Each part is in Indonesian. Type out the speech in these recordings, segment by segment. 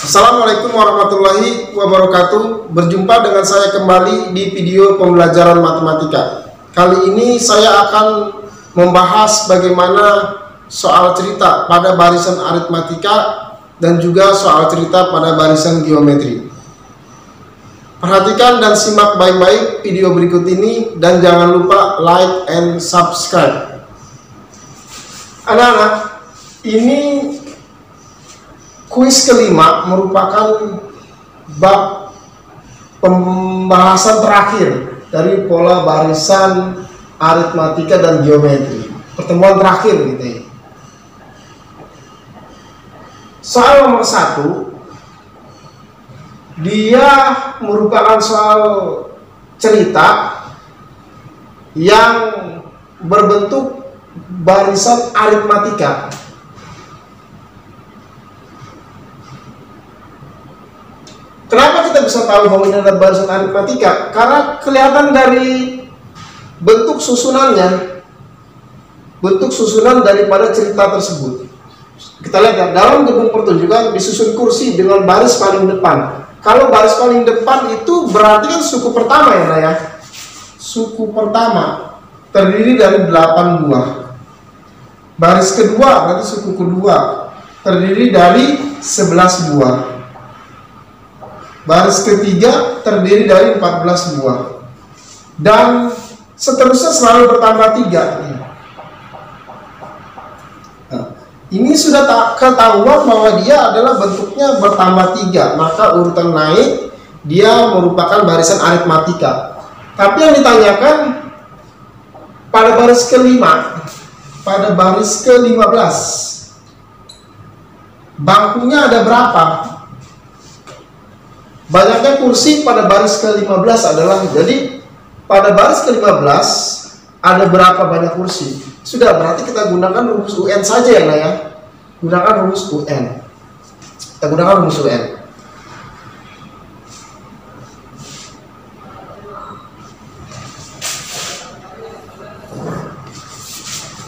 Assalamualaikum warahmatullahi wabarakatuh. Berjumpa dengan saya kembali di video pembelajaran matematika. Kali ini saya akan membahas bagaimana soal cerita pada barisan aritmatika dan juga soal cerita pada barisan geometri. Perhatikan dan simak baik-baik video berikut ini dan jangan lupa like and subscribe. Anak-anak, ini kuis kelima merupakan bab pembahasan terakhir dari pola barisan aritmatika dan geometri. Pertemuan terakhir gitu ya. Soal nomor 1, dia merupakan soal cerita yang berbentuk barisan aritmatika. Kenapa kita bisa tahu bahwa ini adalah barisan aritmatika? Karena kelihatan dari bentuk susunannya, bentuk susunan daripada cerita tersebut. Kita lihat ya, dalam gedung pertunjukan disusun kursi dengan baris paling depan. Kalau baris paling depan itu berarti kan suku pertama ya, Naya. Suku pertama terdiri dari 8 buah. Baris kedua berarti suku kedua terdiri dari 11 buah. Baris ketiga terdiri dari 14 buah. Dan seterusnya selalu bertambah 3. Nah, ini sudah ketahuan bahwa dia adalah bentuknya bertambah 3. Maka urutan naik dia merupakan barisan aritmatika. Tapi yang ditanyakan pada baris kelima, pada baris ke-15, bangkunya ada berapa? Banyaknya kursi pada baris ke-15 adalah, jadi pada baris ke-15 ada berapa banyak kursi? Sudah, berarti kita gunakan rumus UN saja ya, Naya. Gunakan rumus UN. Kita gunakan rumus UN.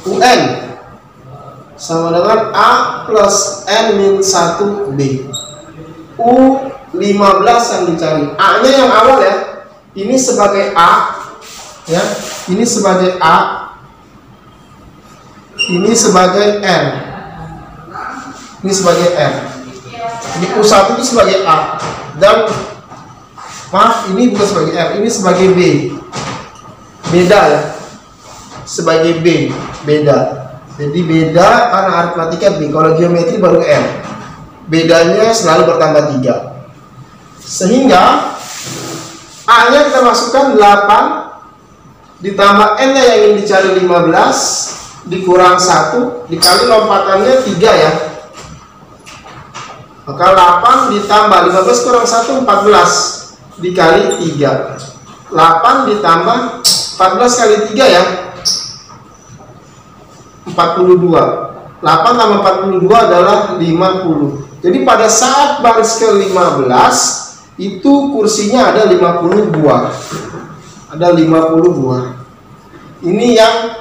UN sama dengan A plus N min 1B. U 15 yang dicari. A nya yang awal ya. Ini sebagai A ya. Ini sebagai A. Ini sebagai N. Ini sebagai N. Di U1 itu sebagai A. Dan maaf, ini bukan sebagai R, ini sebagai B. Beda ya. Sebagai B, beda. Jadi beda karena aritmatika B. Kalau geometri baru N. Bedanya selalu bertambah 3. Sehingga A nya kita masukkan 8 ditambah N nya yang ingin dicari 15 dikurang 1 dikali lompatannya 3 ya. Maka 8 ditambah 15 kurang 1 14 dikali 3. 8 ditambah 14 kali 3 ya, 42. 8 tambah 42 adalah 50. Jadi pada saat baris ke-15 itu kursinya ada 50 buah. Ada 50 buah. Ini yang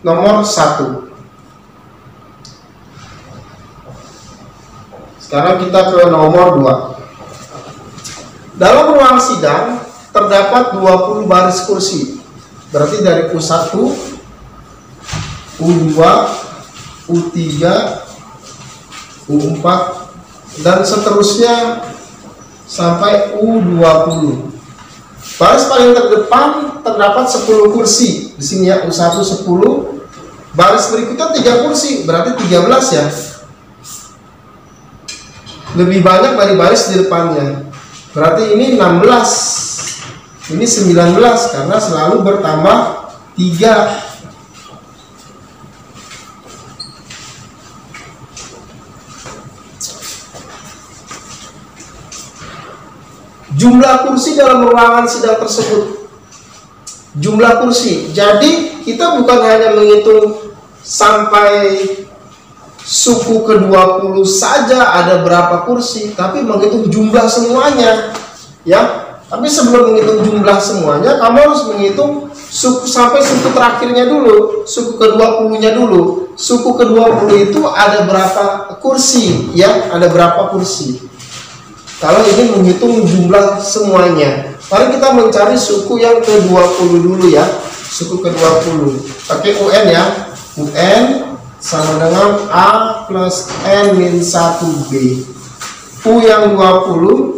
nomor 1. Sekarang kita ke nomor 2. Dalam ruang sidang terdapat 20 baris kursi. Berarti dari U1, U2, U3, U4 dan seterusnya sampai U20. Baris paling terdepan terdapat 10 kursi. Di sini ya, U1 10. Baris berikutnya 3 kursi, berarti 13 ya. Lebih banyak dari baris di depannya. Berarti ini 16. Ini 19 karena selalu bertambah 3. Jumlah kursi dalam ruangan sidang tersebut. Jumlah kursi. Jadi kita bukan hanya menghitung sampai suku ke-20 saja ada berapa kursi, tapi menghitung jumlah semuanya. Ya. Tapi sebelum menghitung jumlah semuanya, kamu harus menghitung suku sampai suku terakhirnya dulu, suku ke-20-nya dulu. Suku ke-20 itu ada berapa kursi, ya? Ada berapa kursi? Kalau ingin menghitung jumlah semuanya. Mari kita mencari suku yang ke-20 dulu ya. Suku ke-20. Pakai UN ya. UN sama dengan A plus N min 1B. U yang 20,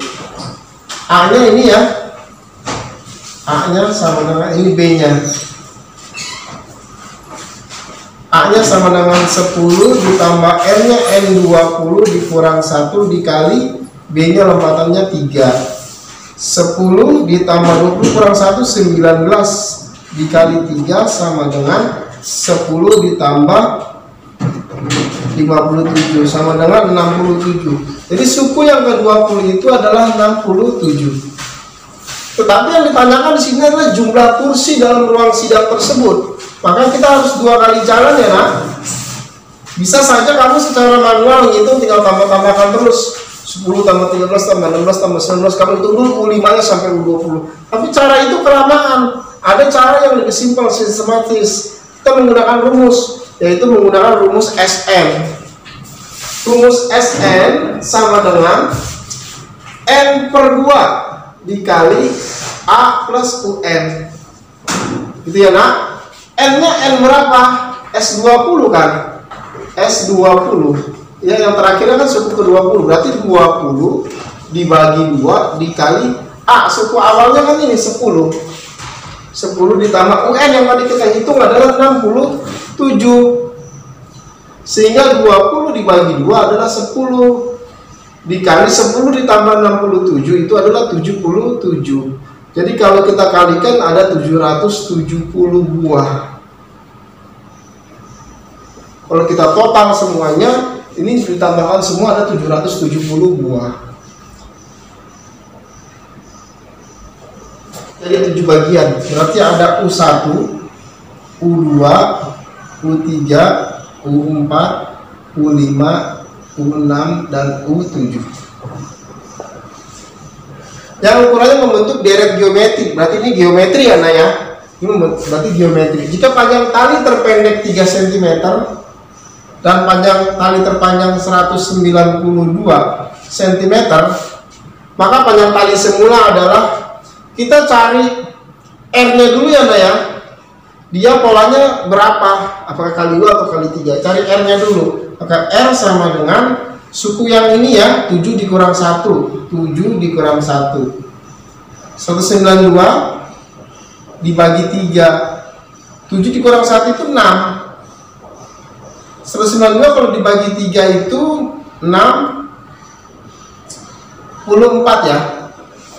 A-nya ini ya. A-nya sama dengan ini, B-nya. A-nya sama dengan 10 ditambah N-nya N20 dikurang 1 dikali B-nya lompatannya 3. 10 ditambah 20 kurang 1, 19 dikali 3 sama dengan 10 ditambah 57 sama dengan 67. Jadi suku yang ke-20 itu adalah 67. Tetapi yang ditanyakan di sini adalah jumlah kursi dalam ruang sidang tersebut. Maka kita harus 2 kali jalan ya nak. Bisa saja kamu secara manual ngitung, tinggal tambah-tambahkan terus 10 tambah 13 tambah 16 tambah 19, kamu hitung dulu U5 nya sampai U20. Tapi cara itu kelamaan. Ada cara yang lebih simpel, sistematis. Kita menggunakan rumus, yaitu menggunakan rumus SN. Rumus SN sama dengan N per 2 dikali A plus UN. Gitu ya nak. N-nya N berapa? S20 kan? S20. Ya, yang terakhirnya kan suku ke-20. Berarti 20 dibagi 2 dikali A. Suku awalnya kan ini 10. 10 ditambah UN yang tadi kita hitung adalah 67. Sehingga 20 dibagi 2 adalah 10. Dikali 10 ditambah 67 itu adalah 77. Jadi kalau kita kalikan ada 770 buah. Kalau kita total semuanya, ini ditambahkan semua ada 770 buah. Jadi 7 bagian. Berarti ada U1, U2, U3, U4, U5, U6, dan U7. Yang ukurannya membentuk deret geometri. Berarti ini geometri ya nak ya. Ini berarti geometri. Jika panjang tali terpendek 3 cm dan panjang tali terpanjang 192 cm, maka panjang tali semula adalah, kita cari R-nya dulu ya nak ya. Dia polanya berapa? Apakah kali 2 atau kali 3? Cari R-nya dulu. Maka R sama dengan suku yang ini ya, 7 dikurang 1, 7 dikurang 1, 192 dibagi 3, 7 dikurang 1 itu 6, 192 kalau dibagi 3 itu 64 ya,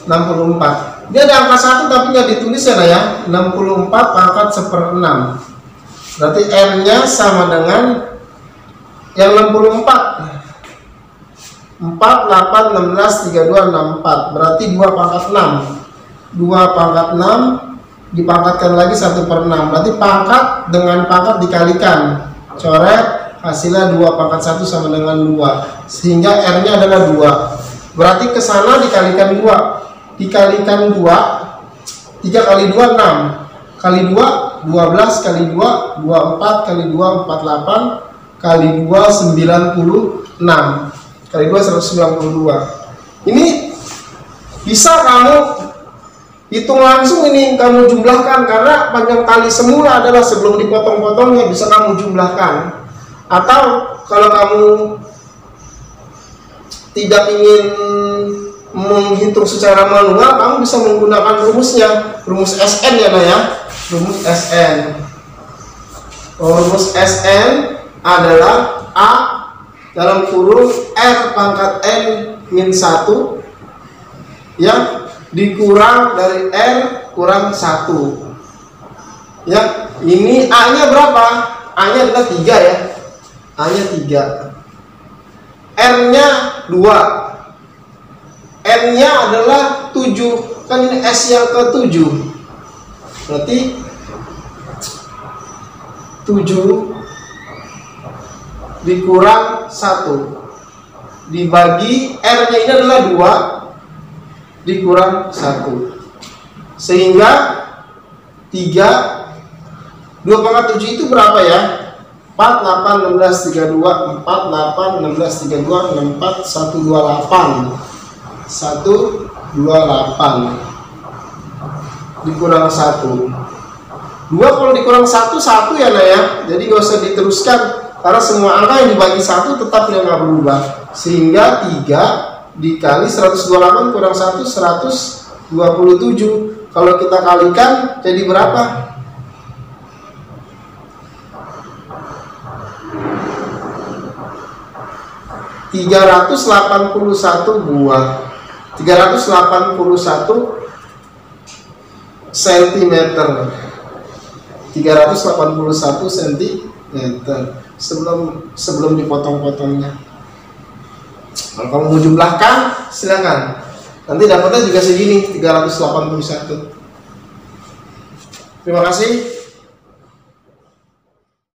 64. Dia ada angka 1 tapi nggak ditulis ya ya, 64 pangkat 1/6. Berarti R-nya sama dengan yang 64. 4, 8, 16, 32, 64. Berarti 2 pangkat 6. 2 pangkat 6 dipangkatkan lagi 1/6. Berarti pangkat dengan pangkat dikalikan. Coret, hasilnya 2 pangkat 1 sama dengan 2. Sehingga R-nya adalah 2. Berarti ke sana dikalikan 2. Dikalikan 2. 3 kali 2, 6. Kali 2, 12. Kali 2, 24. Kali 2, 48. Kali 2, 96. Kali 2, 192. Ini bisa kamu hitung langsung, ini kamu jumlahkan, karena panjang tali semula adalah sebelum dipotong-potongnya bisa kamu jumlahkan. Atau kalau kamu tidak ingin menghitung secara manual, kamu bisa menggunakan rumusnya, rumus SN ya nah ya, rumus SN. Rumus SN adalah A dalam kurung R pangkat N min 1 ya, dikurang dari R kurang 1 ya. Ini A nya berapa? A nya adalah 3 ya, A nya 3, R nya 2, N nya adalah 7, kan ini S yang ke 7, berarti 7 dikurang 1 dibagi R nya ini adalah 2 dikurang 1, sehingga 3, 2 pangkat 7 itu berapa ya? 4, 8, 16, 32, 4, 8, 16, 32, 64, 128. dikurang 1. 2 kalau dikurang 1, 1 ya nah ya. Jadi gak usah diteruskan karena semua angka yang dibagi 1 tetap yang gak berubah. Sehingga 3 dikali 128 kurang 1, 127. Kalau kita kalikan jadi berapa? 381 buah. 381 cm. 381 cm sebelum dipotong-potongnya. Kalau kamu mau jumlahkan silakan. Nanti dapatnya juga segini, 381. Terima kasih.